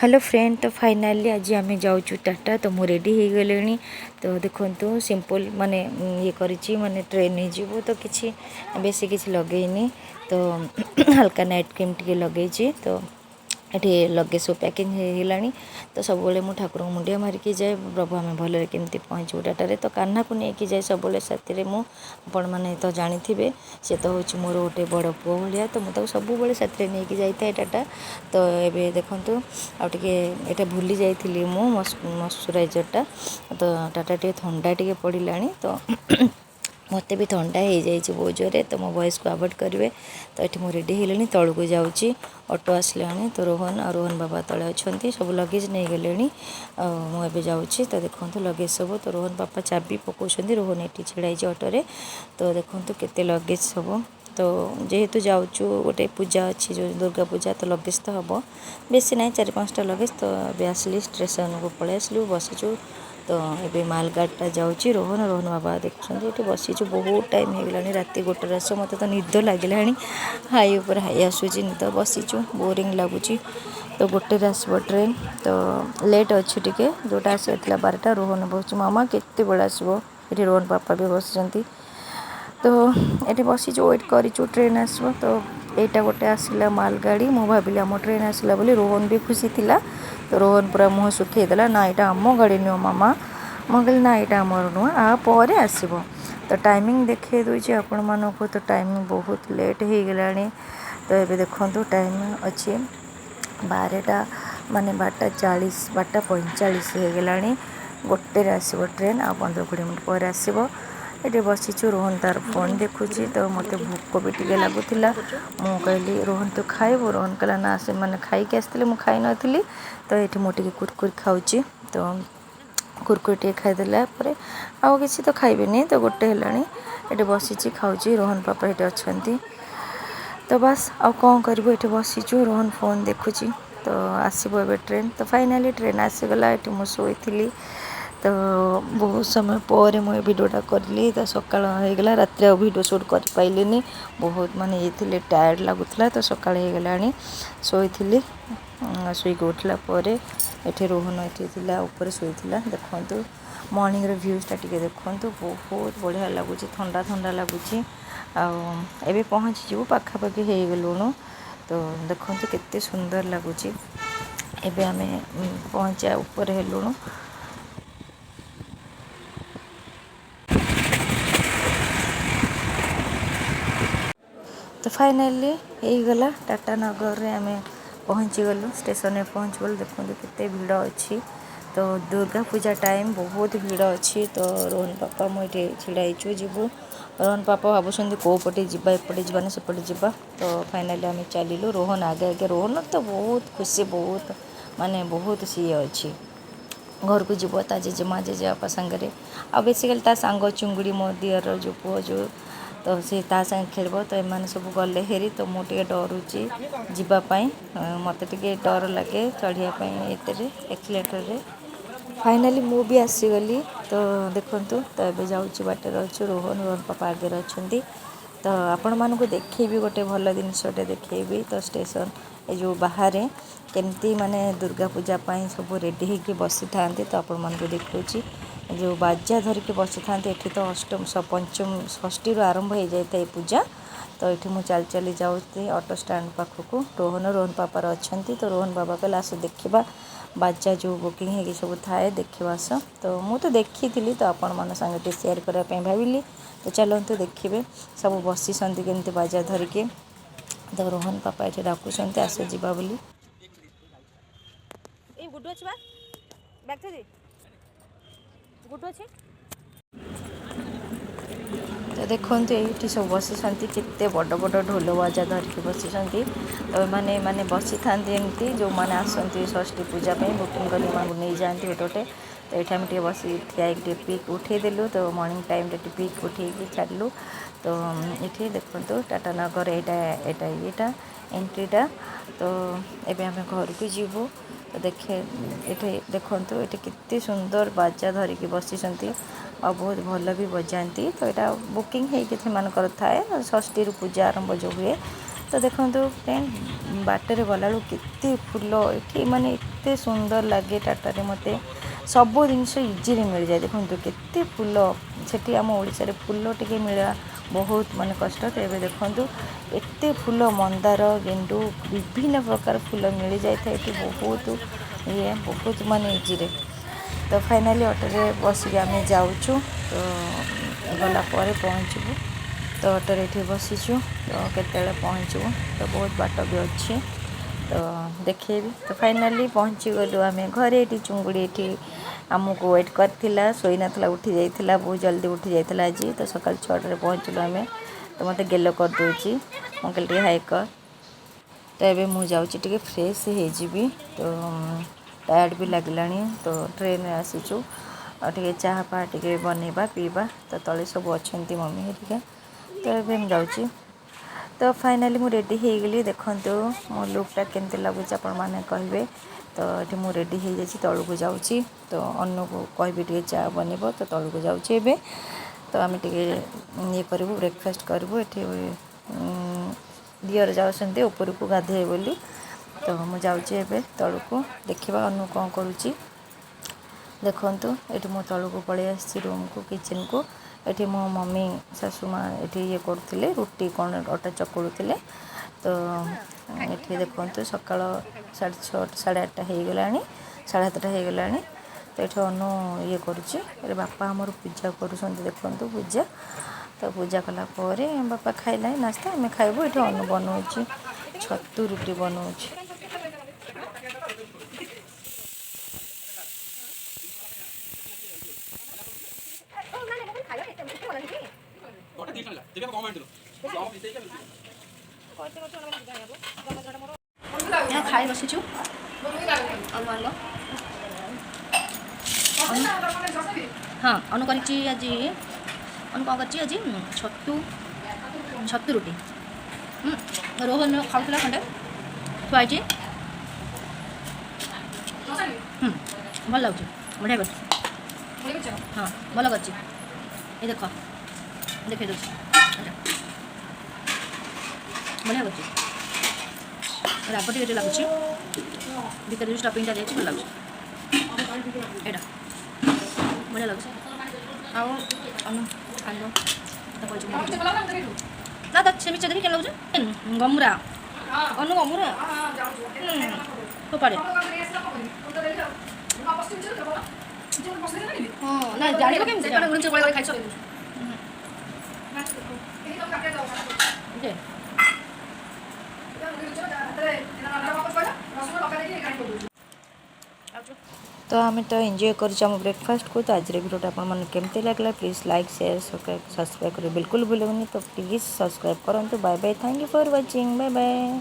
Hello friend, तो finally आज आम जाऊँ टाटा। तो मु रेडी हो गले। तो देखो सिंपल माने ये करी माने ट्रेन हो तो किसी बेसी किसी लगेनी। तो हल्का नाइट क्रीम टी लगे। तो ये लगे सब पैकिंग होगा। तो सब मुझे ठाकुर को मुंडिया मारिकी जाए, प्रभु आम भले केमती पहुँचू टाटा। तो कान्हा को लेकिन जाए सब साथी मैंने तो जानते सी तो हूँ मोर गोटे बड़ पुओ भाया। तो मुझे सब साथी नहीं जाए टाटा। तो ये देखूँ आटे भूली जाइली मॉइस्चराइजरटा। तो टाटा टे थंडा टे पड़ा। तो मत भी थंडा हो जाए बहुत जोरे। तो मो वॉइस को अवॉइड करेंगे। तो ये मुझे रेडी है तौक जाऊँगी। ऑटो आसला। तो रोहन बाबा तले अच्छा सब लगेज नहीं गले। मुझे जाऊँगी। तो देखो लगेज सब। तो रोहन बापा चाबी पकाउं। रोहन ये छिड़ाई ऑटोरे। तो देखो केते लगेज सब। तो जेहेतु जाऊँ गोटे पूजा अच्छी जो दुर्गा पूजा, तो लगेज तो हम बेसी ना 4-5टा लगेज। तो अभी आसली स्टेशन को पलि आसलु बसीचु। तो ये मालगाड़टा जाऊँगी। रोहन बाबा देखते ये बसीचु बहुत टाइम हो गला। राति 1 आस मत तो निद लगे। हाई उपर हाई आसूँ निद बसीचु बोरिंग लगुच। तो 1 आसब ट्रेन। तो लेट अच्छी टी जोटा आसा 12टा। रोहन बहुत मामा केते बेला आसब। ये रोहन पापा भी बस। तो ये बसी वेट करूँ ट्रेन आसब। तो यहाँ गोटे आसला मालगाड़ी। मु भाविली आम ट्रेन आसला बोली। रोहन भी खुशी थिला। तो रोहन पूरा मुँह सुखेदेला, ना यहाँ आम गाड़ी नुह मामा। मुझे कहली ना यहाँ आमर नुह, आपर आसब। तो टाइमिंग देखे दूसरी आपण मानक। तो टाइमिंग बहुत लेट हो गला। तो ये देखो टाइम अच्छे 12टा माने 12:40 12:45 हो गला। 1 आसब ट्रेन। आ 15-20 मिनट पर आसब। ये बसीचु। रोहन तार फोन देखुची। तो मत भोक भी टे लगुला। मु कहली रोहन तू खाइबू? रोहन कहला ना से मैंने खाई आसती मुझे खाई नी। तो ये मुझे कुरकुरी खाऊँ। तो कुरकुरी टे खाईदेला आउ किसी तो खाइबेनी। तो 1 है ये बसी खाऊँ। रोहन पापा ये अच्छा। तो बस आउ कौन करूँ ये बसीचु। रोहन फोन देखुची। तो आसब ए ट्रेन। तो फाइनाली ट्रेन आसीगला। ये मुझे शोली। तो बहुत समय पर मुझे भिडियोटा करी। तो सकाल होगला। रात भिडियो शूट कर पाइलिनी। बहुत माने ये टायर्ड लगुला। तो सकाल होगला शोली। शोक उठला ये रोहन ये ऊपर शोला। देखु मॉर्निंग रे व्यूज़टा टी देखु। बहुत बढ़िया लगुच। ठंडा ठंडा लगुच। आबे पहुँची जीव पाखापाखि हो गलुणु। तो देखो केते सुंदर लगुच। एबे आमे पहुँचा ऊपर हेलुणु। तो फाइनाली गला टाटा नगर रे आमे पहुँची गलु। स्टेशन में पहुँच गलु। देखो केते भीड़ अच्छी। तो दुर्गा पूजा टाइम बहुत भीड़ अच्छी। तो रोहन पापा मुझे छिड़ाईचु जीवु। रोहन पापा भावुं कौ पटे जावा, एपटे जावा ना सेपटे जावा। तो फाइनाली आम चलू। रोहन आगे आगे। रोहन तो बहुत खुशी, बहुत माने बहुत सी अच्छी। घर को जीव ता जेजेमा जेजेबापा सांगे। आ बेसिकली ता सांग चुंगुड़ी मो दियर जो पुओ जो। तो सी ता संगे खेल। तो एम सब गले हेरी। तो मुझे डरुची जीवाई। मत टे डर लगे चढ़ापी ये एक्सीलेटर। फाइनाली मु भी आसीगली। तो देखु। तो ये जाऊँगी बाटर अच्छे। रोहन पापा आगे अच्छा। तो आपण मानक देखी गोटे भल जिनसटे देखी। तो स्टेशन ये जो बाहर केमती माने दुर्गा पूजा सब रेडी होकर बसी था। तो आपण मानक देखुची जो बाजा धरिकी बसी था। ये तो अष्टम पंचम षष्ठी आरंभ हो जाए पूजा। तो ये मुझे चल चली जाऊँगी ऑटो स्टैंड पाखक। रोहन पापा अच्छा। तो रोहन बाबा कहला आस देखा बाजा जो बुकिंग है सब थाए देखा आस। तो मुझे तो देखी थी। तो आपण मन संगे शेयर करने भाविली। तो चलते देखिए सब बसी केमती बाजा धरिकी। तो रोहन पापा ये डाकुंट आस जा बोली। तो देखो ये सब बसी केते बड़ बड़ ढोल बाजा धरिकी बसी। तो मैंने बसी था एमती जो मैंने आसती षष्ठी पूजा बुकिंग कर नहीं जाती गोटे गोटे। तो ये आम टे बस ठिया पिक उठेदेलु। तो मॉर्निंग टाइम पिक उठे छाड़ू। तो ये देखो टाटा नगर यहाँ एंट्रीटा। तो ये आम घर को जीवु। तो देखे ये देखो ये केते सुंदर बाजा धरिकी बसी और बहुत भल भी बजाती। तो यहाँ बुकिंग होकर थाए षष्ठी पूजा आरंभ जो हुए। तो देखो फ्रेंड बाटर गला केते फुल ये माने एते सुंदर लगे टाटा मत सब जिनस इजीली मिल जाए। देखो केते फुल से आम ओडिशा रे फुल टिके मिलवा बहुत माने कष्ट। तो ये देखो एते फुल मंदार गेंडू विभिन्न प्रकार फुल मिल जाए बहुत ये बहुत माने इजी रे। तो फाइनाली ऑटो बसिक आम जाऊँ तो गला पहुँचबू। तो ऑटो ये बसीचु तो केते पहुँचबू तो बहुत बाट भी अच्छे तो देखेबी। तो फाइनाली पहुँची गलु आम घरे। ये चुंगुड़ी ये आमको वेट करथिला सोई नथला उठी जाइथिला बहुत जल्दी उठी जाइथिला आज। तो सकाल 6 पहुँचलु आम। तो मत गेलो कर दूची मैं कहली हाई कर। तो ये मुझे जाऊँगी फ्रेश हो तो टायर्ड भी लगलानी। तो ट्रेन में आसीचु टे चाह पा टे बनवा पीवा तो तले सब अच्छा मम्मी हेरिका। तो ये जाऊँगी तो फाइनाली मु रेडी हो गली। देखो मो लुकटा केमती लगुच आपण मैंने कहे। तो ये मुझे रेडी हो जाए तलू को जाऊँगी। तो अनु को कहबी टे चाह बनब तो तलू को जाऊँगी। तो आम टे ये करूँ ब्रेकफास्ट करूँ ये दियर जाऊँ ऊपर को गाधे बोली। तो मुझे जाऊँगी तलू को देखा अनु कौन करुँची। देखु ये मो तलू को पलि आसी रूम को किचन को। ये मो मम्मी सासू माँ ये करते रुटी कौन अटा चकुड़े। तो ये देखो सका 6:30 8:30 हो गला 7:30 हो गला। तो ये अनु ये करुँचे बापा आमर पूजा करुँच देखो पूजा। तो पूजा कला बापा खाइला नास्ता आम खाइबू। ये अनु बनाऊँ छतु रुटी बनाऊँ। खाई बसीचु हाँ अनु कर आज अनु कौन कर छतु छतु रुटी रोहन खाऊला खंडे थुआई भल लगे बढ़िया कर हाँ भल कर देख देखे दे बढ़िया कर राग टे लगुच भर जो स्टफिंग दिए भल लगे यहाँ बढ़िया लगे ना तो से देखिए क्या लगे गमुरा अनु गमुरा पारे हाँ ना जान खाई तो आम तो एंजॉय कर ब्रेकफास्ट को। तो आज वीडियो आपने केमती लगला प्लीज़ लाइक शेयर सब्सक्राइब कर बिल्कुल भूलुनि। तो प्लीज़ सब्सक्राइब करूँ। Bye bye thank you for watching bye bye.